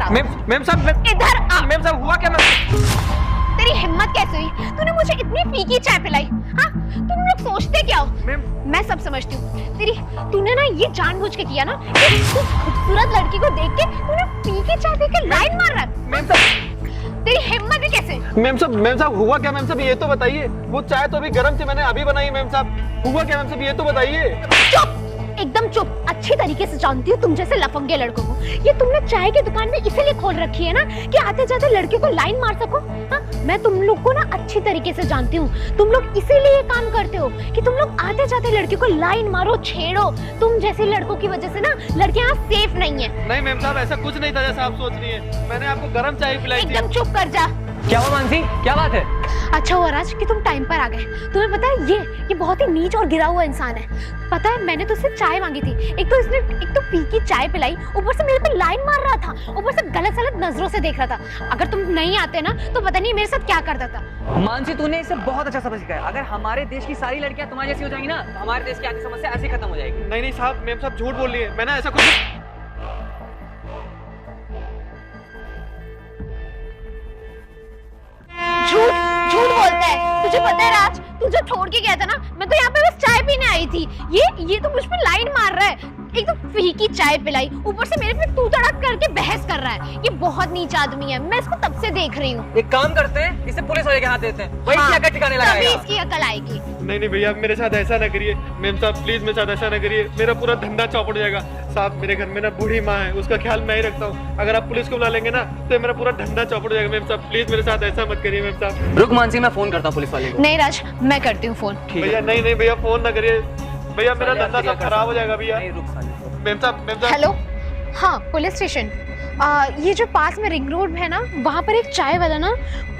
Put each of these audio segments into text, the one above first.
आओ। मैम साहब, इधर आ। मैम साहब हुआ क्या? मैम तेरी हिम्मत कैसे हुई? तूने मुझे इतनी फीकी चाय पिलाई? हाँ, तुम लोग सोचते क्या हो? मैं सब समझती हूँ। तूने ना ये जानबूझ के किया ना कि तू खूबसूरत लड़की को देख के तूने फीकी चाय पी के लाइन मार रहा है। मैम साहब, तेरी हिम्मत है कैसे? मैम साहब हुआ क्या? मैम साहब ये तो बताइए। वो चाय तो अभी गर्म थी, मैंने अभी बनाई। मैम साहब हुआ क्या? मैम साहब ये तो बताइए। चुप, एकदम चुप। अच्छी तरीके से जानती हूँ तुम जैसे लफंगे लड़कों को। ये तुमने चाय की दुकान में इसीलिए खोल रखी है ना कि आते जाते लड़के को लाइन मार सको। हाँ, मैं तुम लोग को ना अच्छी तरीके से जानती हूँ। तुम लोग इसीलिए ये काम करते हो कि तुम लोग आते जाते लड़के को लाइन मारो, छेड़ो। तुम जैसे लड़कों की वजह से ना लड़कियाँ सेफ नहीं है। नहीं मैम साहब, ऐसा कुछ नहीं था जैसा आप सोच रही है। मैंने आपको गर्म चाय पिलाई थी। एकदम चुप कर जा। क्या हुआ मानसी, क्या बात है? अच्छा हुआ राज कि तुम टाइम पर आ गए। तुम्हें पता है ये बहुत ही नीच और गिरा हुआ इंसान है। पता है मैंने तुझसे चाय मांगी थी, एक तो फीकी चाय पिलाई, ऊपर से मेरे पे लाइन मार रहा था, ऊपर से गलत नजरों से देख रहा था। अगर तुम नहीं आते ना तो पता नहीं मेरे साथ क्या करता था। मानसी तूने इसे बहुत अच्छा सबक सिखाया। अगर हमारे देश की सारी लड़कियां तुम्हारी जैसी हो जाएंगी ना तो हमारे देश की आधी समस्या ऐसे खत्म हो जाएगी। नहीं साहब, मैम साहब झूठ बोल रही है। मैंने ऐसा कुछ झूठ बोलता है। तुझे पता है राज, तू जो छोड़ के गया था ना, मैं तो यहाँ पे बस चाय पीने आई थी। ये तो मुझ पे लाइन मार रहा है। एक तो फीकी चाय पिलाई, ऊपर से मेरे पे तू तड़क करके बहस कर रहा है। ये बहुत नीच आदमी है, मैं इसको तब से देख रही हूँ। एक काम करते हैं, इसे पुलिस वाले के हाथ देते हैं, वही हाँ, क्या ठिकाने लगाएगा। तभी इसकी अकल आएगी। नहीं भैया, मेरे साथ ऐसा ना करिए। मैम साहब प्लीज मेरे साथ ऐसा ना करिए, मेरा पूरा धंधा चौपट हो जाएगा। साहब मेरे घर में ना बूढ़ी माँ है, उसका ख्याल मैं ही रखता हूँ। अगर आप पुलिस को बुला लेंगे ना तो मेरा पूरा धंधा चौपट हो जाएगा। मैम साहब प्लीज मेरे साथ ऐसा मत करिए। मैम साहब रुक मानसी, मैं फोन करता हूँ पुलिस वाले को। नहीं राज, मैं करती हूँ फोन। भैया नहीं भैया, फोन ना करिए भैया, मेरा धंधा सब खराब हो जाएगा भैया। मैम साहब हेलो, हाँ पुलिस स्टेशन। ये जो पास में रिंग रोड है ना, वहाँ पर एक चाय वाला ना,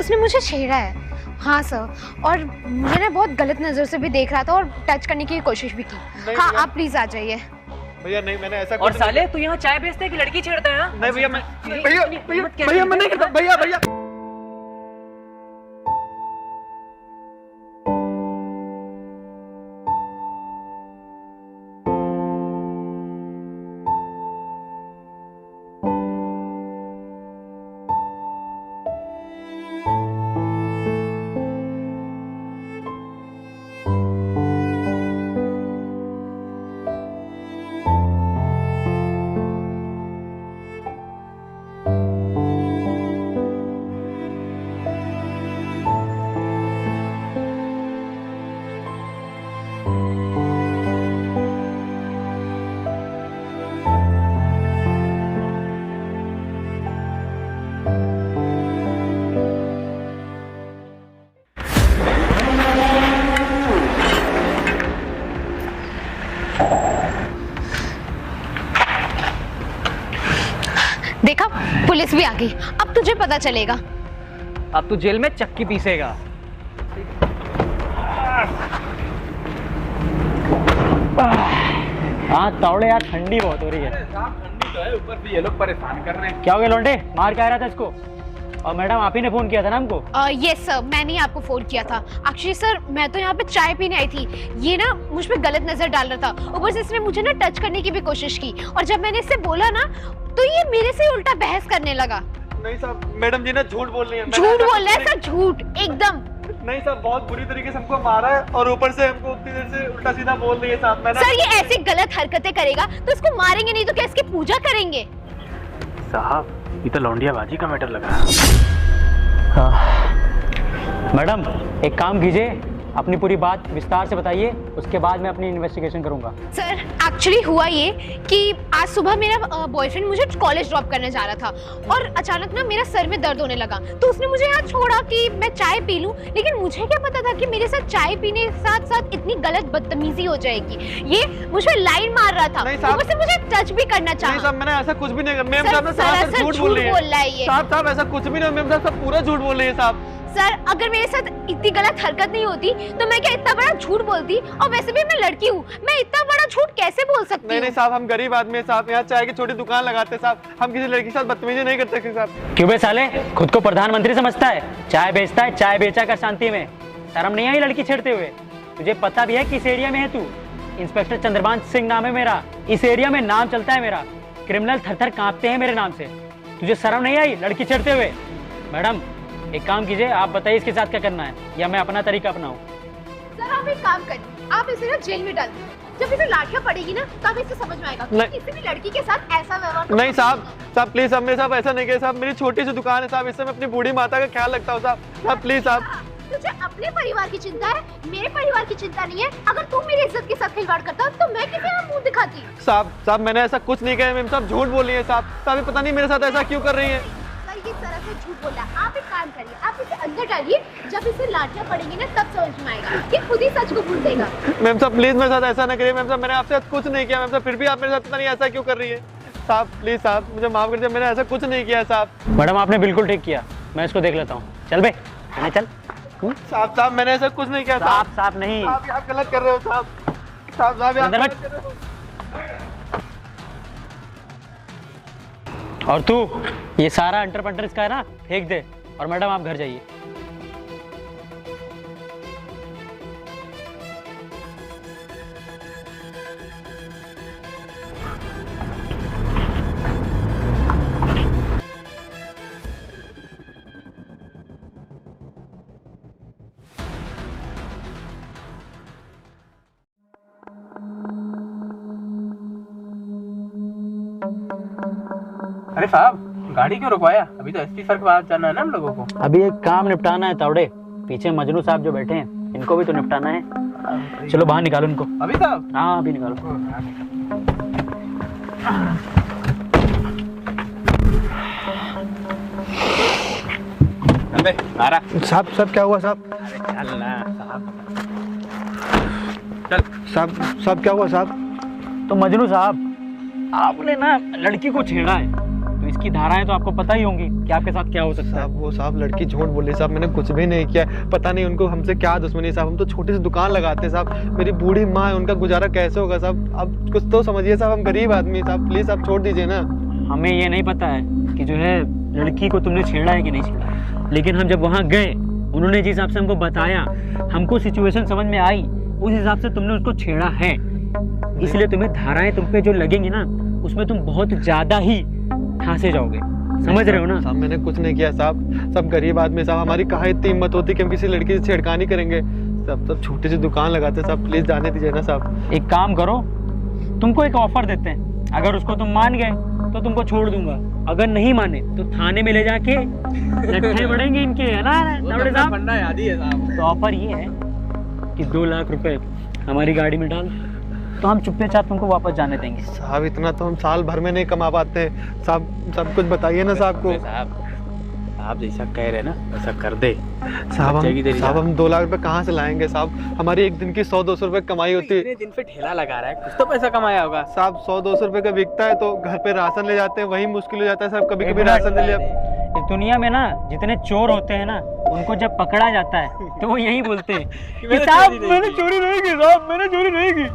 उसने मुझे छेड़ा है। हाँ सर, और मैंने बहुत गलत नजर से भी देख रहा था और टच करने की कोशिश भी की। हाँ आप प्लीज आ जाइए। भैया नहीं, मैंने ऐसा और साले तू यहाँ चाय बेचते है कि लड़की छेड़ता है? नहीं भैया, मैं भैया मैं नहीं करता। भैया देखा, पुलिस भी आ गई। अब तुझे पता चलेगा। अब तू जेल में चक्की पीसेगा। हाँ तावड़े यार, ठंडी बहुत हो रही है। ठंडी तो है, ऊपर भी ये लोग परेशान कर रहे हैं। क्या हो गया लौंडे, मार क्या रहा था इसको? और मैडम आप ही ने फोन किया था ना हमको? यस सर, मैंने ही आपको फोन किया था। एक्चुअली सर मैं तो यहाँ पे चाय पीने आई थी। ये ना मुझ पे गलत नजर डाल रहा था, ऊपर से इसने मुझे ना टच करने की भी कोशिश की, और जब मैंने इससे बोला ना तो ये मेरे से उल्टा बहस करने लगा। नहीं साहब, मैडम जी ना झूठ बोल रही है। झूठ बोल रहा है सर, झूठ एकदम। नहीं साहब, बहुत बुरी तरीके से हमको मारा है और ऊपर से हमको उतनी देर से उल्टा सीधा बोल रही है साहब। मैंने सर ये ऐसी गलत हरकतें करेगा तो इसको मारेंगे नहीं तो क्या इसकी पूजा करेंगे? साहब ये तो लौंडियाबाजी का मैटर लग रहा है। हाँ मैडम, एक काम कीजिए, अपनी पूरी बात विस्तार से बताइए, उसके बाद मैं अपनी इन्वेस्टिगेशन करूंगा। सर एक्चुअली हुआ ये कि आज सुबह मेरा बॉयफ्रेंड मुझे कॉलेज ड्रॉप करने जा रहा था और अचानक ना मेरा सर में दर्द होने लगा, तो उसने मुझे यहाँ छोड़ा कि मैं चाय पी लूं, लेकिन मुझे क्या पता था कि मेरे साथ चाय पीने के साथ साथ इतनी गलत बदतमीजी हो जाएगी। ये मुझे लाइन मार रहा था, ऊपर से मुझे टच भी करना चाहा। नहीं साहब, मैंने ऐसा कुछ भी नहीं किया। मैम सर, साहब ने सरासर झूठ बोल रही रहा है ये। साहब ऐसा कुछ भी नहीं। मैम साहब पूरा झूठ बोल रही है साहब। सर अगर मेरे साथ इतनी गलत हरकत नहीं होती तो मैं क्या इतना बड़ा झूठ बोलती? और वैसे भी मैं लड़की हूँ, मैं इतना बड़ा झूठ कैसे बोल सकती हूँ? नहीं साहब, हम गरीब आदमी साहब, यहाँ चाय की छोटी दुकान लगाते साहब, हम किसी लड़की के साथ बदतमीजी नहीं कर सकते साहब। क्यों बे साले, खुद को प्रधानमंत्री समझता है? चाय बेचता है, चाय बेचा कर शांति में। शर्म नहीं आई लड़की छेड़ते हुए? तुझे पता भी है किस एरिया में है तू? इंस्पेक्टर चंद्रभान सिंह नाम है मेरा। इस एरिया में नाम चलता है मेरा। क्रिमिनल थर थर कांपते हैं मेरे नाम से। तुझे शर्म नहीं आई लड़की छेड़ते हुए? मैडम एक काम कीजिए, आप बताइए इसके साथ क्या करना है, या मैं अपना तरीका अपनाऊं? सर आप एक काम करिए, आप इसे ना जेल में डाल दीजिए। जब इसे लाठियां पड़ेगी ना तब इसे समझ में आएगा कि नहीं। किसी भी लड़की के साथ ऐसा व्यवहार नहीं साहब, साहब प्लीज साहब, मेरे साहब ऐसा नहीं किया साहब, मेरी छोटी सी दुकान है साहब, इससे मैं अपनी बूढ़ी माता का ख्याल रखता हूँ साहब। साहब प्लीज साहब। तुझे अपने परिवार की चिंता है, मेरे परिवार की चिंता नहीं है। अगर तू मेरी इज्जत के साथ खिलवाड़ करता तो मैं किसे मुंह दिखाती? साहब साहब मैंने ऐसा कुछ नहीं किया मैम साहब, झूठ बोल रही है साहब। साहब पता नहीं मेरे साथ ऐसा क्यों कर रही है। सर ये तरह से झूठ बोला। आप एक काम करिए, आप इसे अंदर डालिए, जब इसे लाठियां पड़ेंगी ना तब समझ में आएगा, ये खुद ही सच को भूल देगा। मैम साहब प्लीज मेरे साथ ऐसा ना करिए मैम साहब, मैंने आपसे कुछ नहीं किया मैम साहब, फिर भी आप मेरे साथ पता नहीं ऐसा क्यों कर रही है। साहब प्लीज साहब मुझे माफ कर दीजिए, मैंने ऐसा कुछ नहीं किया साहब। मैडम आपने बिल्कुल ठीक किया, मैं इसको देख लेता हूँ। चल बे मैंने चल। साहब साहब मैंने ऐसा कुछ नहीं किया साहब। साफ नहीं, साहब ये आप गलत कर रहे हो साहब। साहब साहब ये आप अंदर गलत बैठ। कर रहे हो। और तू ये सारा अंटर पंटर इसका है ना, फेंक दे। और मैडम आप घर जाइए। अरे साहब गाड़ी क्यों रुकवाया? अभी तो एसपी सर के पास जाना है ना हम लोगों को। अभी एक काम निपटाना है तावड़े, पीछे मजनू साहब जो बैठे हैं इनको भी तो निपटाना है। चलो बाहर निकालो इनको। अभी साहब? हाँ अभी निकालो। अबे मारा। साहब साहब क्या हुआ साहब? चल ना साहब, साहब साहब क्या हुआ साहब? तो मजनू साहब आपने ना लड़की को छेड़ा है, तो इसकी धाराएं तो आपको पता ही होंगी कि आपके साथ क्या हो सकता है। साहब वो साहब लड़की झूठ बोली साहब, मैंने कुछ भी नहीं किया। पता नहीं उनको हमसे क्या दुश्मनी साहब, हम तो छोटी सी दुकान लगाते हैं साहब, मेरी बूढ़ी माँ है, उनका गुजारा कैसे होगा साहब? अब कुछ तो समझिए साहब, हम गरीब आदमी साहब, प्लीज आप छोड़ दीजिए ना। हमें ये नहीं पता है कि जो है लड़की को तुमने छेड़ा है कि नहीं छेड़ा, लेकिन हम जब वहाँ गए उन्होंने जिस हिसाब से हमको बताया, हमको सिचुएशन समझ में आई, उस हिसाब से तुमने उसको छेड़ा है। इसलिए तुम्हें धाराएं तुम पे जो लगेंगी ना उसमें तुम बहुत ज्यादा ही फांसे जाओगे, समझ रहे हो ना? साहब मैंने कुछ नहीं किया साहब, सब गरीब आदमी साहब, हमारी कहाँ इतनी हिम्मत होती कि हम किसी लड़की से छेड़खानी करेंगे। सब छोटी सी दुकान लगाते साहब, प्लीज जाने दीजिए ना साहब। एक काम करो, तुमको एक ऑफर देते हैं, अगर उसको तुम मान गए तो तुमको छोड़ दूंगा, अगर नहीं माने तो थाने में ले जाके लट्ठे बढ़ेंगे इनके, है ना तावड़े साहब? फंडा याद ही है साहब। तो ऑफर ये है कि 2 लाख रुपए हमारी गाड़ी में डाल, तो हम चुप्पे चाप तुमको वापस जाने देंगे। साहब इतना तो हम साल भर में नहीं कमा पाते साहब, सब कुछ बताइए ना साहब को। साहब आप जैसा कह रहे ना वैसा कर दे साहब बचेगी तेरी साहब जान। हम 2 लाख रुपए कहाँ से लाएंगे साहब? हमारी एक दिन की 100-200 रुपए कमाई होती है इतने दिन पे ठेला लगा रहा है, कुछ तो पैसा कमाया होगा। साहब। 100-200 रुपए का बिकता है तो घर पे राशन ले जाते हैं, वही मुश्किल हो जाता है साहब, कभी कभी राशन ले लिया। इस दुनिया में ना जितने चोर होते हैं ना उनको जब पकड़ा जाता है तो वो यही बोलते हैं कि साहब मैंने चोरी नहीं की, साहब मैंने चोरी नहीं की।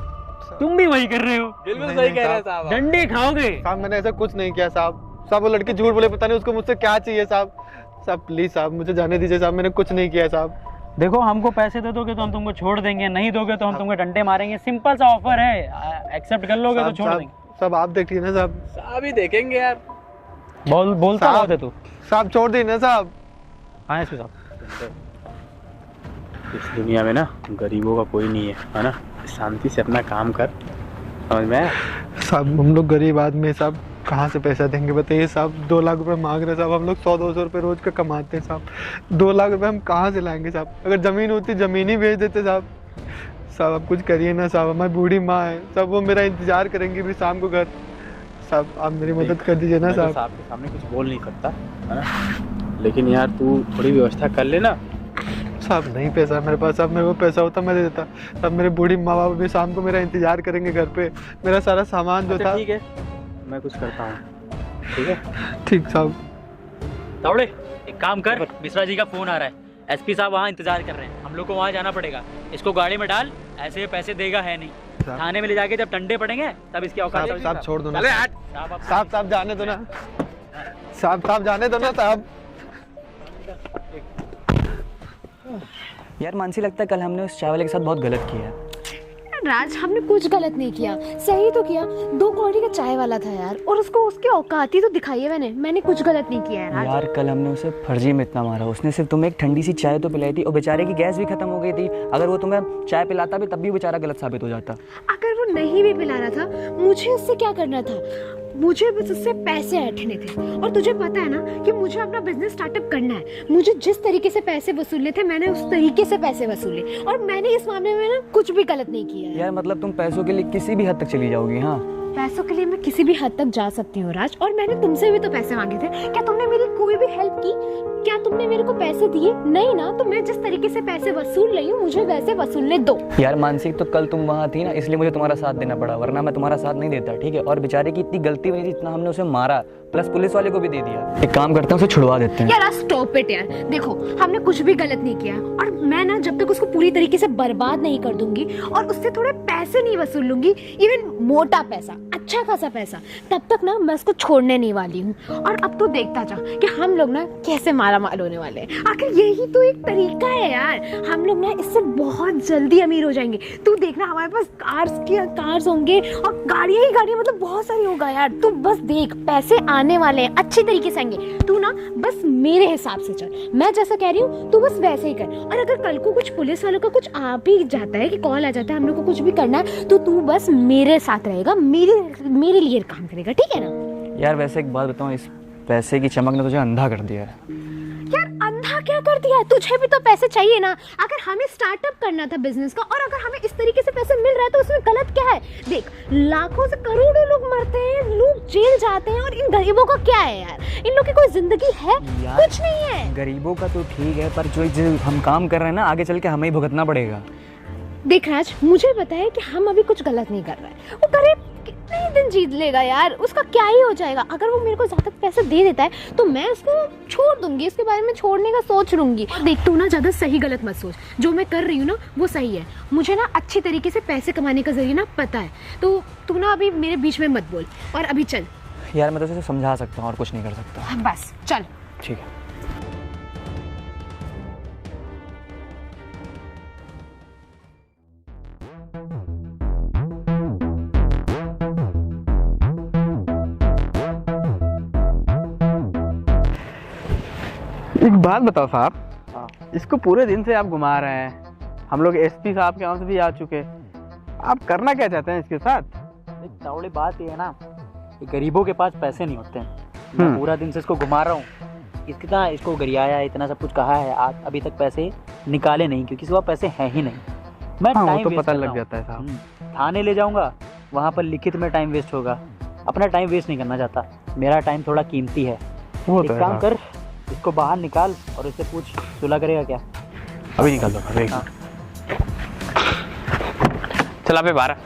तुम भी वही कर रहे हो, बिल्कुल नहीं, सही नहीं, कह रहे हैं साहब। साहब। डंडे खाओगे। साहब मैंने ऐसा कुछ नहीं किया साहब। साहब वो लड़की झूठ बोले, पता नहीं उसको मुझसे क्या चाहिए साहब। साहब प्लीज साहब मुझे जाने दीजिए साहब, मैंने कुछ नहीं किया साहब। देखो हमको पैसे दे दोगे तो हम तुमको छोड़ देंगे, नहीं दोगे तो हम तुमको डंडे मारेंगे, सिंपल सा ऑफर है, एक्सेप्ट कर लोगे तो साहब, छोड़ साहब, देंगे। साहब आप देखिए ना साहब। साहब ही देखेंगे यार। बोलता साहब। बहुत है तू। साहब छोड़ दी ना साहब। हाँ इसको साहब, इस दुनिया में ना गरीबों का कोई नहीं है ना? शांति से अपना काम कर, समझ में आया? साहब हम लोग गरीब आदमी हैं साहब, कहाँ से पैसा देंगे बताइए साहब? 2 लाख रुपए मांग रहे हैं साहब, हम लोग 100-200 रुपए रोज का कमाते हैं साहब, 2 लाख रुपए हम कहाँ से लाएंगे साहब? अगर जमीन होती जमीन ही बेच देते साहब। साहब आप कुछ करिए ना साहब, हमारी बूढ़ी माँ है साहब, वो मेरा इंतजार करेंगी भी शाम को घर। साहब आप मेरी मदद कर दीजिए ना मैं तो साहब। साहब के सामने कुछ बोल नहीं सकता है ना, लेकिन यार तू थोड़ी व्यवस्था कर लेना। साहब नहीं पैसा मेरे पास साहब, मेरे को पैसा होता मैं दे देता साहब। मेरे बूढ़ी माँ बाप भी शाम को मेरा इंतजार करेंगे घर पे, मेरा सारा सामान जो था। ठीक है मैं कुछ करता हूँ, ठीक है? ठीक साहब। तावड़े एक काम कर, मिश्रा जी का फोन आ रहा है, एसपी साहब वहाँ इंतजार कर रहे हैं, हम लोग को वहाँ जाना पड़ेगा। इसको गाड़ी में डाल, ऐसे ये पैसे देगा है नहीं, साहब। थाने में ले जाके जब डंडे पड़ेंगे तब इसकी औकात साहब साहब छोड़ दो ना चले हट। साहब, साहब, साहब जाने दो ना साहब, साहब जाने दो ना साहब। यार मानसी लगता है कल हमने उस चाय वाले के साथ बहुत गलत किया है। राज, हमने कुछ गलत नहीं किया, सही तो किया। 2 कौड़ी का चाय वाला था यार, और उसको उसकी औकात ही तो दिखाई है मैंने कुछ गलत नहीं किया है राज। यार कल हमने उसे फर्जी में इतना मारा, उसने सिर्फ तुम्हें एक ठंडी सी चाय तो पिलाई थी और बेचारे की गैस भी खत्म हो गई थी। अगर वो तुम्हें चाय पिलाता भी तब भी बेचारा गलत साबित हो जाता। अगर वो नहीं भी पिला रहा था, मुझे उससे क्या करना था? मुझे बस उससे पैसे ऐंठने थे। और तुझे पता है ना कि मुझे अपना बिजनेस स्टार्टअप करना है। मुझे जिस तरीके से पैसे वसूलने थे मैंने उस तरीके से पैसे वसूले, और मैंने इस मामले में ना कुछ भी गलत नहीं किया है। यार मतलब तुम पैसों के लिए किसी भी हद तक चली जाओगी? हाँ, पैसों के लिए मैं किसी भी हद तक जा सकती हूँ राज, और मैंने तुमसे भी तो पैसे मांगे थे। क्या तुमने मेरी कोई भी हेल्प की? क्या तुमने मेरे को पैसे दिए? नहीं ना। तो मैं जिस तरीके से पैसे वसूल रही हूँ मुझे वैसे वसूलने दो। यार मानसिक, तो कल तुम वहाँ थी ना, इसलिए मुझे तुम्हारा साथ देना पड़ा, वरना मैं तुम्हारा साथ नहीं देता, ठीक है? और बेचारे की इतनी गलती हुई थी, इतना हमने उसे मारा, प्लस पुलिस वाले को भी दे दिया। एक काम करते हैं, उसे छुड़वा देते हैं। यार स्टॉप इट यार। देखो, हमने कुछ भी गलत नहीं किया, और मैं ना जब तक उसको पूरी तरीके से बर्बाद नहीं कर दूंगी और उससे थोड़े पैसे नहीं वसूल लूंगी, इवन मोटा पैसा, अच्छा खासा पैसा, तब तक ना मैं उसको छोड़ने नहीं वाली हूँ। और अब तो देखता जा कि हम लोग ना कैसे माला माल होने वाले हैं। आखिर यही तो एक तरीका है यार, हम लोग ना इससे बहुत जल्दी अमीर हो जाएंगे। तू देखना, हमारे पास कार्स होंगे और गाड़ियां ही गाड़ियां, मतलब बहुत सारी होगा यार। तू बस देख, पैसे आने वाले हैं, अच्छी तरीके से आएंगे। तू ना बस मेरे हिसाब से चल, मैं जैसा कह रही हूँ तू बस वैसे ही कर। और अगर कल को कुछ पुलिस वालों का कुछ आ भी जाता है कि कॉल आ जाता है, हम लोग को कुछ भी करना है, तो तू बस मेरे साथ रहेगा, मेरे लिए काम करेगा, ठीक है ना? यार वैसे एक बात बताऊँ, इस पैसे की चमक ने तुझे अंधा कर दिया है। यार अंधा क्या कर दिया है? तुझे भी तो पैसे चाहिए ना। अगर हमें स्टार्टअप करना था बिजनेस का, और अगर हमें इस तरीके से पैसे मिल रहा है तो उसमें गलत क्या है? देख, लाखों से करोड़ों लोग मरते हैं, लोग जेल जाते हैं, और इन गरीबों का क्या है यार? इन लोग की कोई जिंदगी है? कुछ नहीं है। गरीबों का तो ठीक है, पर जो हम काम कर रहे हैं ना, आगे चल के हमें ही भुगतना पड़ेगा। देख राज, मुझे पता है कि हम अभी कुछ गलत नहीं कर रहे हैं। वो करे कितने ही दिन जीत लेगा यार, उसका क्या ही हो जाएगा? अगर वो मेरे को ज्यादा पैसे दे देता है तो मैं उसको छोड़ दूंगी, इसके बारे में छोड़ने का सोच लूंगी। देख, तू ना ज्यादा सही गलत मत सोच, जो मैं कर रही हूँ ना वो सही है। मुझे ना अच्छी तरीके से पैसे कमाने का जरिए ना पता है, तो तू ना अभी मेरे बीच में मत बोल, और अभी चल। यार मैं तो उसे समझा सकता हूँ और कुछ नहीं कर सकता। बस चल। ठीक है। एक बात बताओ साहब, इसको पूरे दिन से आप घुमा रहे हैं, हम लोग एसपी साहब के यहाँ से भी आ चुके, आप करना क्या चाहते हैं इसके साथ? तावड़े बात ये है ना कि गरीबों के पास पैसे नहीं होते हैं। मैं पूरा दिन से इसको घुमा रहा हूँ, इतना इसको गरियाया, इतना सब कुछ कहा है, आज अभी तक पैसे निकाले नहीं, क्योंकि इसके पास पैसे हैं ही नहीं। मैं वो तो पता लग जाता है साहब। थाने ले जाऊंगा, वहाँ पर लिखित में टाइम वेस्ट होगा। अपना टाइम वेस्ट नहीं करना चाहता, मेरा टाइम थोड़ा कीमती है। वो एक तो काम कर, इसको बाहर निकाल और इससे पूछ सुलह करेगा क्या? अभी निकाल दो, अभी चला पे 12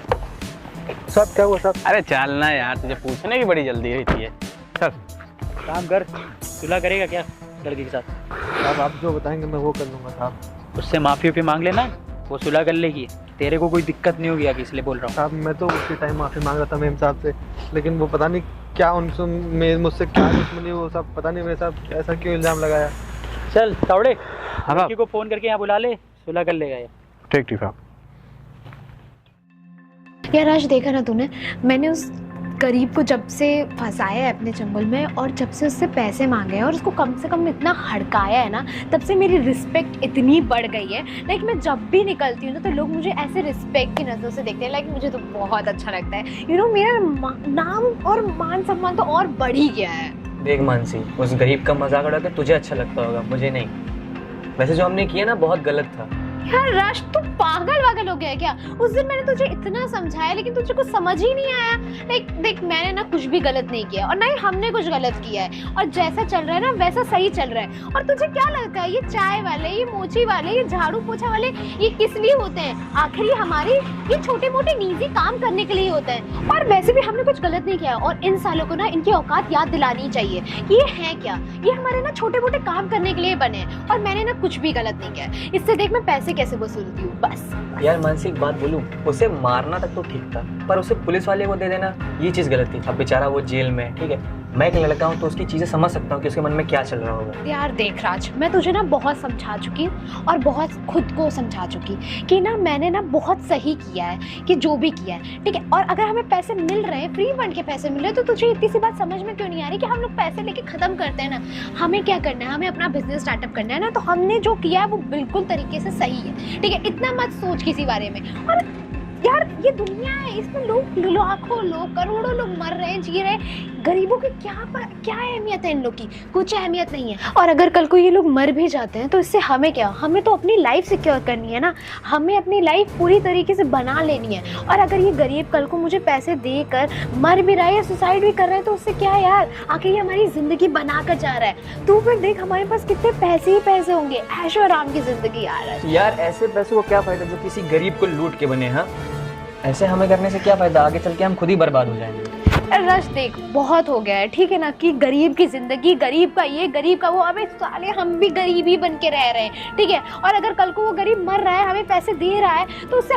सब क्या हुआ सब? अरे चलना यार, तुझे पूछने की बड़ी जल्दी रहती है। चल काम कर, सुलह करेगा क्या लड़के के साथ? साहब आप जो बताएंगे मैं वो कर लूँगा साहब। उससे माफी पे मांग लेना, वो सुलह कर लेगी, तेरे को कोई दिक्कत नहीं होगी आगे, इसलिए बोल रहा हूँ। साहब मैं तो उसी टाइम माफ़ी मांग रहा था मेम साहब से, लेकिन वो पता नहीं क्या उनसे मुझसे क्या दुश्मनी, वो सब पता नहीं मेरे साहब ऐसा क्यों इल्ज़ाम लगाया। चल तावड़े, हाँ लड़की को फोन करके यहाँ बुला ले, सुलह कर लेगा ये। ठीक ठीक साहब। यार राज, देखा ना तूने, मैंने उस गरीब को जब से फंसाया है अपने चंगुल में, और जब से उससे पैसे मांगे हैं और उसको कम से कम इतना हड़काया है ना, तब से मेरी रिस्पेक्ट इतनी बढ़ गई है। लाइक मैं जब भी निकलती हूँ ना तो लोग मुझे ऐसे रिस्पेक्ट की नज़रों से देखते हैं। लाइक मुझे तो बहुत अच्छा लगता है। यू नो, मेरा नाम और मान सम्मान तो और बढ़ ही गया है। देख मानसी, उस गरीब का मजाक उड़ा के तुझे अच्छा लगता होगा, मुझे नहीं। वैसे जो हमने किया ना बहुत गलत था। यार राज, तू पागल वागल हो गया है क्या? उस दिन मैंने तुझे इतना समझाया लेकिन तुझे कुछ समझ ही नहीं आया। लाइक देख, मैंने ना कुछ भी गलत नहीं किया, और ना ही हमने कुछ गलत किया है, और जैसा चल रहा है ना वैसा सही चल रहा है। और तुझे क्या लगता है ये चाय वाले, ये मोची वाले, ये झाड़ू पोछा वाले, ये किस लिए होते हैं? आखिर ये हमारे ये छोटे मोटे निजी काम करने के लिए होते हैं। और वैसे भी हमने कुछ गलत नहीं किया, और इन सालों को ना इनकी औकात याद दिलानी चाहिए कि ये है क्या, ये हमारे ना छोटे मोटे काम करने के लिए बने हैं, और मैंने ना कुछ भी गलत नहीं किया। इससे देख मैं पैसे कैसे वसूलती हूँ बस। यार मानसी, एक बात बोलूं, उसे मारना तक तो ठीक था, पर उसे पुलिस वाले को दे देना ये चीज़ गलत थी। अब बेचारा वो जेल में, ठीक है, मैं एक लड़का हूँ तो उसकी चीज़ें समझ सकता हूँ कि उसके मन में क्या चल रहा होगा। यार देख राज, मैं तुझे ना बहुत समझा चुकी हूँ और बहुत खुद को समझा चुकी कि ना मैंने ना बहुत सही किया है कि जो भी किया है, ठीक है। और अगर हमें पैसे मिल रहे हैं, फ्री फंड के पैसे मिल रहे हैं, तो तुझे इतनी सी बात समझ में क्यों नहीं आ रही कि हम लोग पैसे लेके ख़त्म करते हैं ना। हमें क्या करना है, हमें अपना बिजनेस स्टार्टअप करना है ना, तो हमने जो किया है वो बिल्कुल तरीके से सही है, ठीक है। इतना मत सोच किसी बारे में। और यार ये दुनिया है, इसमें लोग लाखों लोग, करोड़ों लोग मर रहे हैं, जी रहे हैं। गरीबों की क्या अहमियत है इन लोग की? कुछ अहमियत नहीं है। और अगर कल को ये लोग मर भी जाते हैं तो इससे हमें क्या? हमें तो अपनी लाइफ सिक्योर करनी है ना, हमें अपनी लाइफ पूरी तरीके से बना लेनी है। और अगर ये गरीब कल को मुझे पैसे देकर मर भी रहा है या सुसाइड भी कर रहा है तो उससे क्या यार? आखिर ये हमारी ज़िंदगी बना कर जा रहा है। तू फिर देख हमारे पास कितने पैसे ही पैसे होंगे, ऐशो आराम की ज़िंदगी आ रहा है। यार ऐसे पैसों को क्या फ़ायदा जो किसी गरीब को लूट के बने। हाँ, ऐसे हमें करने से क्या फ़ायदा? आगे चल के हम खुद ही बर्बाद हो जाएंगे। रश देख, बहुत हो गया है, ठीक है ना, कि गरीब की जिंदगी, गरीब का ये, गरीब का वो। अबे साले हम भी गरीब ही बन के रह रहे हैं, ठीक है। और अगर कल को वो गरीब मर रहा है, हमें पैसे दे रहा है, तो उससे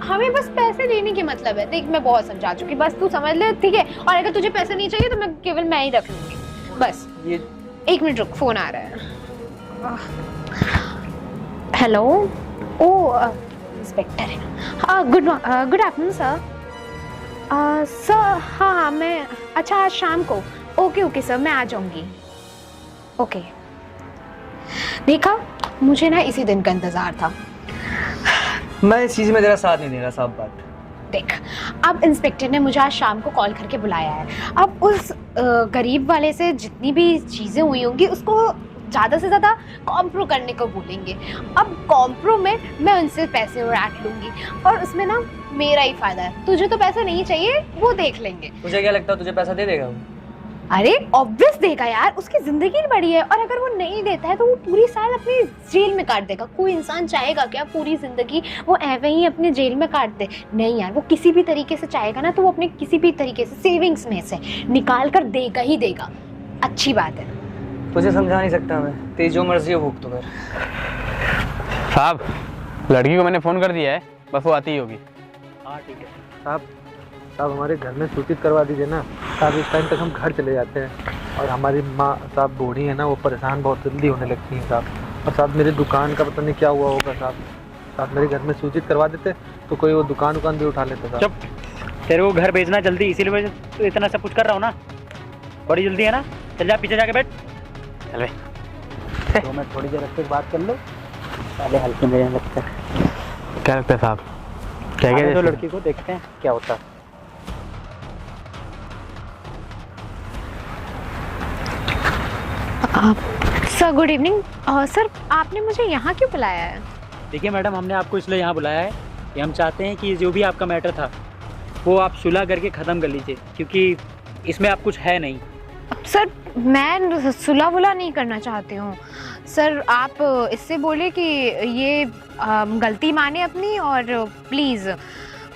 हमें बस पैसे देने की मतलब है। देख मैं बहुत समझा चुकी, बस तू समझ ले, ठीक है। और अगर तुझे पैसे नहीं चाहिए तो मैं केवल मैं ही रख लूँगी बस। ये 1 मिनट रुक, फ़ोन आ रहा है। हेलो, ओ इंस्पेक्टर है। हाँ, गुड आफ्टरनून सर। सर हाँ मैं, अच्छा आज शाम को। ओके सर, मैं आ जाऊंगी। ओके। देखा, मुझे ना इसी दिन का इंतज़ार था। मैं इस चीज़ में तेरा साथ नहीं दे रहा, साफ बात। देख, अब इंस्पेक्टर ने मुझे आज शाम को कॉल करके बुलाया है। अब उस गरीब वाले से जितनी भी चीज़ें हुई होंगी उसको ज़्यादा से ज़्यादा कॉम्प्रो करने को बोलेंगे। अब कॉम्प्रो में मैं उनसे पैसे उड़ाट लूँगी और उसमें ना मेरा ही फ़ायदा है। तुझे तो पैसा नहीं चाहिए, वो देख लेंगे। तुझे क्या लगता है तुझे पैसा दे देगा वो? अरे ऑब्वियस देगा यार, उसकी ज़िंदगी बड़ी है। और अगर वो नहीं देता है तो वो पूरी साल अपनी जेल में काट देगा। कोई इंसान चाहेगा क्या पूरी ज़िंदगी वो ऐवे ही अपने जेल में काट दे? नहीं यार, वो किसी भी तरीके से चाहेगा ना तो वो अपने किसी भी तरीके से सेविंग्स में से निकाल कर देगा ही देगा। अच्छी बात है। तुझे समझा नहीं सकता मैं, तेरी जो मर्जी हो भूख तो कर। साहब, लड़की को मैंने फ़ोन कर दिया है, बस वो आती ही होगी। हाँ ठीक है साहब हमारे घर में सूचित करवा दीजिए ना साहब। इस टाइम तक हम घर चले जाते हैं और हमारी माँ साहब बूढ़ी है ना, वो परेशान बहुत जल्दी होने लगती हैं साहब। और साहब मेरी दुकान का पता नहीं क्या हुआ होगा साहब मेरे घर में सूचित करवा देते तो कोई वो दुकान भी उठा लेते साहब। चुप, तेरे को घर भेजना जल्दी, इसीलिए मैं तो इतना सब कुछ कर रहा हूँ ना। बड़ी जल्दी है ना, चल जा पीछे जाके बैठ। चल भाई, तो मैं थोड़ी देर तक बात कर लो, पहले हल्के में लगता है। क्या लगता है साहब? क्या आने दो क्या लड़की को, देखते हैं क्या होता है। Sir good evening. सर आपने मुझे यहाँ क्यों बुलाया है? देखिए मैडम, हमने आपको इसलिए यहाँ बुलाया है कि हम चाहते हैं कि जो भी आपका मैटर था वो आप सुलह करके ख़त्म कर लीजिए, क्योंकि इसमें आप कुछ है नहीं। सर मैं सुलह वुलह नहीं करना चाहती हूँ सर। आप इससे बोले कि ये गलती माने अपनी और प्लीज़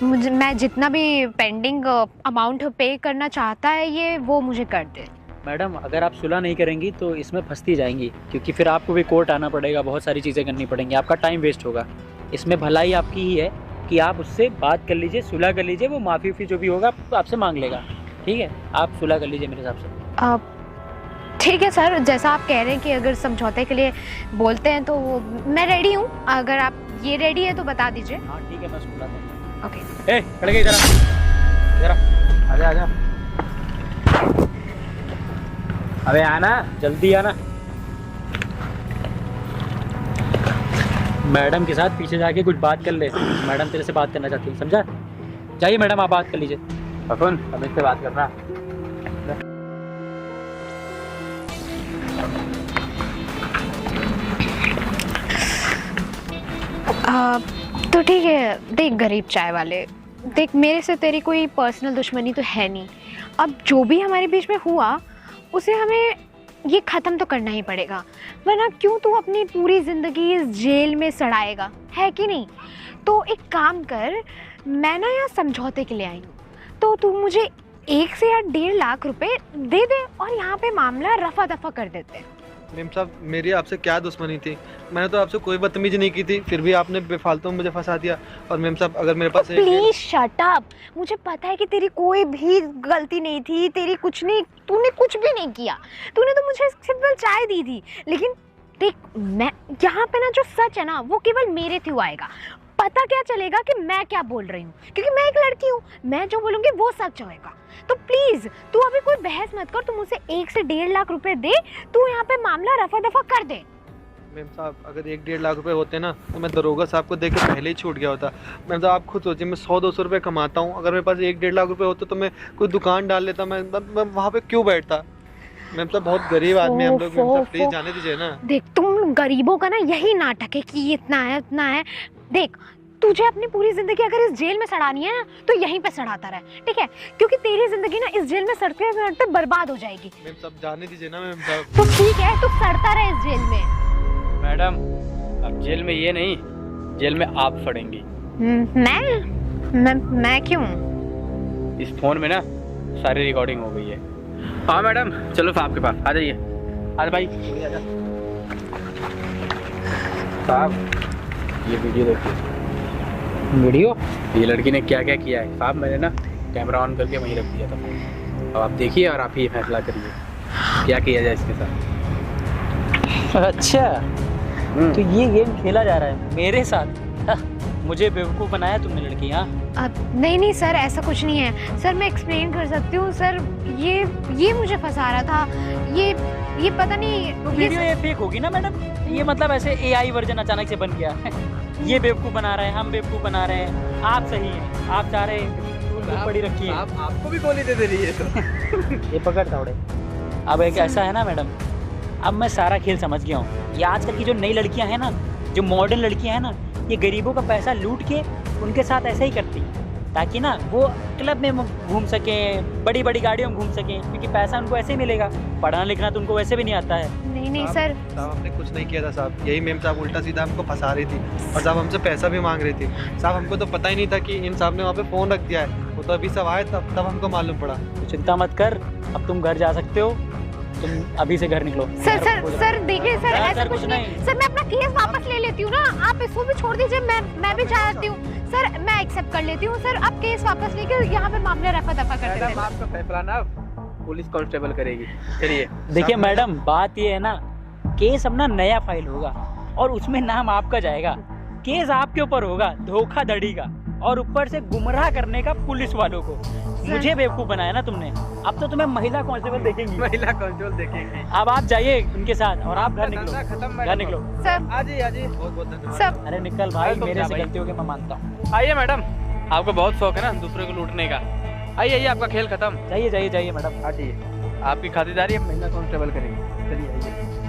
मैं जितना भी पेंडिंग अमाउंट पे करना चाहता है ये वो मुझे कर दे। मैडम अगर आप सुलह नहीं करेंगी तो इसमें फंसती जाएंगी, क्योंकि फिर आपको भी कोर्ट आना पड़ेगा, बहुत सारी चीज़ें करनी पड़ेंगी, आपका टाइम वेस्ट होगा। इसमें भलाई आपकी ही है कि आप उससे बात कर लीजिए, सुलह कर लीजिए, वो माफ़ी उफ़ी जो भी होगा आपसे मांग लेगा। ठीक है, आप सुलह कर लीजिए मेरे हिसाब से। ठीक है सर, जैसा आप कह रहे हैं कि अगर समझौते के लिए बोलते हैं तो मैं रेडी हूँ। अगर आप ये रेडी है तो बता दीजिए। हाँ ठीक है, मैं सुलह करता हूँ। ओके। ए खड़े गए, इधर आजा। अबे आना, जल्दी आना। मैडम के साथ पीछे जाके कुछ बात कर ले, मैडम तेरे से बात करना चाहती है, समझा? जाइए मैडम, आप बात कर लीजिए। अपुन, अब इससे बात करना। तो ठीक है, देख गरीब चाय वाले, देख मेरे से तेरी कोई पर्सनल दुश्मनी तो है नहीं। अब जो भी हमारे बीच में हुआ उसे हमें ये ख़त्म तो करना ही पड़ेगा, वरना क्यों तू अपनी पूरी ज़िंदगी इस जेल में सड़ाएगा, है कि नहीं? तो एक काम कर, मैं ना यहाँ समझौते के लिए आई हूँ, तो तू मुझे 1 से या 1.5 लाख रुपए दे दे और यहाँ पे मामला रफा दफा कर देते हैं। मेम साहब मेरी आपसे क्या दुश्मनी थी, मैंने तो आपसे कोई बदतमीजी नहीं की थी, फिर भी आपने बेफालतू में मुझे फंसा दिया। और मेम साहब अगर मेरे पास प्लीज शट अप। मुझे पता है कि तेरी कोई भी गलती नहीं थी, तेरी कुछ नहीं, तूने कुछ भी नहीं किया, तूने तो मुझे सिंपल चाय दी थी। लेकिन देख, मैं यहाँ पे ना जो सच है ना वो केवल मेरे थ्रू आएगा। पता क्या चलेगा कि मैं क्या बोल रही हूँ, क्योंकि मैं एक लड़की हूँ, मैं जो बोलूँगी वो सच होएगा। तो प्लीज तू अभी कोई बहस मत कर, तू मुझसे 1 से 1.5 लाख रुपए दे, तू यहाँ पे मामला रफा दफा कर दे। मैम साहब अगर 1-1.5 लाख रुपए होते ना तो मैं दरोगा साहब को देख के पहले ही छूट गया होता। मैम साहब आप खुद सोचिए, मैं 100-200 रुपये कमाता हूँ, अगर मेरे पास 1-1.5 लाख रुपए होते तो मैं कोई दुकान डाल लेता, मैं वहाँ पे क्यों बैठता। मैम साहब बहुत गरीब आदमी हम लोग, मैम साहब प्लीज जाने दीजिए ना। देख, तुम गरीबों का ना यही नाटक है कि इतना है उतना है। देख, तुझे अपनी पूरी जिंदगी अगर इस जेल में सड़ानी है ना तो यहीं पे सड़ाता रहे, ठीक है? क्योंकि तेरी जिंदगी ना इस जेल में सड़ते सड़ते बर्बाद हो जाएगी। मैम साहब जाने दीजिए ना मैम साहब। तो ठीक है, तू सड़ता रहे इस जेल में। मैडम अब जेल में ये नहीं, जेल में आप सड़ेंगी। मैं क्यों? इस फोन में ना सारी रिकॉर्डिंग हो गई है। हाँ मैडम चलो साहब के पास आ जाइए। अरे भाई साहब ये वीडियो देखिए। वीडियो? ये लड़की ने क्या क्या किया है साहब, मैंने ना कैमरा ऑन करके वहीं रख दिया था। अब आप देखिए और आप ही फैसला करिए क्या किया जाए इसके साथ। अच्छा तो ये गेम खेला जा रहा है मेरे साथ? मुझे बेवकूफ़ बनाया तुमने लड़की। हाँ नहीं सर, ऐसा कुछ नहीं है सर, मैं एक्सप्लेन कर सकती हूँ सर। ये मुझे फंसा रहा था, ये पता नहीं। तो वीडियो ये फेक होगी ना मैडम? ये मतलब ऐसे AI वर्जन अचानक से बन गया ये बेवकूफ़ बना रहे हैं, हम बेवकूफ़ बना रहे हैं, आप सही हैं, आप चाह रहे हैं पड़ी रखी है। आपको भी गोली दे रही है तो ये पकड़ थोड़े। अब एक ऐसा है ना मैडम, अब मैं सारा खेल समझ गया हूँ। ये आजकल की जो नई लड़कियाँ हैं ना, जो मॉडर्न लड़कियाँ हैं ना, ये गरीबों का पैसा लूट के उनके साथ ऐसा ही करती ताकि ना वो क्लब में घूम सकें, बड़ी बड़ी गाड़ियों में घूम सकें, क्योंकि पैसा उनको ऐसे ही मिलेगा। पढ़ना लिखना तो उनको वैसे भी नहीं आता है। नहीं सर, साहब हमने कुछ नहीं किया था साहब, यही मैम साहब उल्टा सीधा हमको फंसा रही थी और साहब हमसे पैसा भी मांग रही थी। साहब हमको तो पता ही नहीं था कि इन साहब ने वहाँ पे फ़ोन रख दिया है, वो तो अभी सब आए तब हमको मालूम पड़ा। तो चिंता मत कर, अब तुम घर जा सकते हो, तुम अभी से घर निकलो। सर देखिए सर, ऐसा कुछ नहीं सर, मैं अपना केस वापस ले लेती हूँ ना, आप इसको भी छोड़ दीजिए, मैं भी चाहती हूँ सर, मैं एक्सेप्ट कर लेती हूँ सर, आप केस वापस लेके यहाँ पे मामले रफा दफा कर देते हैं। आपका फैसला ना पुलिस कांस्टेबल करेगी। चलिए देखिए मैडम, बात ये है ना, केस अब ना नया फाइल होगा और उसमें नाम आपका जाएगा, केस आपके ऊपर होगा धोखाधड़ी का और ऊपर से गुमराह करने का पुलिस वालों को। मुझे बेवकूफ बनाया ना तुमने, अब तो तुम्हें महिला कांस्टेबल देखेंगी। महिला कांस्टेबल देखेंगे। अब आप जाइए उनके साथ और आप घर निकलो, घर निकलो सर। आजिए बहुत बहुत धन्यवाद। सब अरे निकल भाई, मेरे से गलती हो गई, मैं मानता हूँ। आइए मैडम, आपको बहुत शौक है ना दूसरे को लूटने का। आइए आपका खेल खत्म। जाइए मैडम। आइए, आपकी खातिरदारी हम महिला कांस्टेबल करेंगे। चलिए आइए।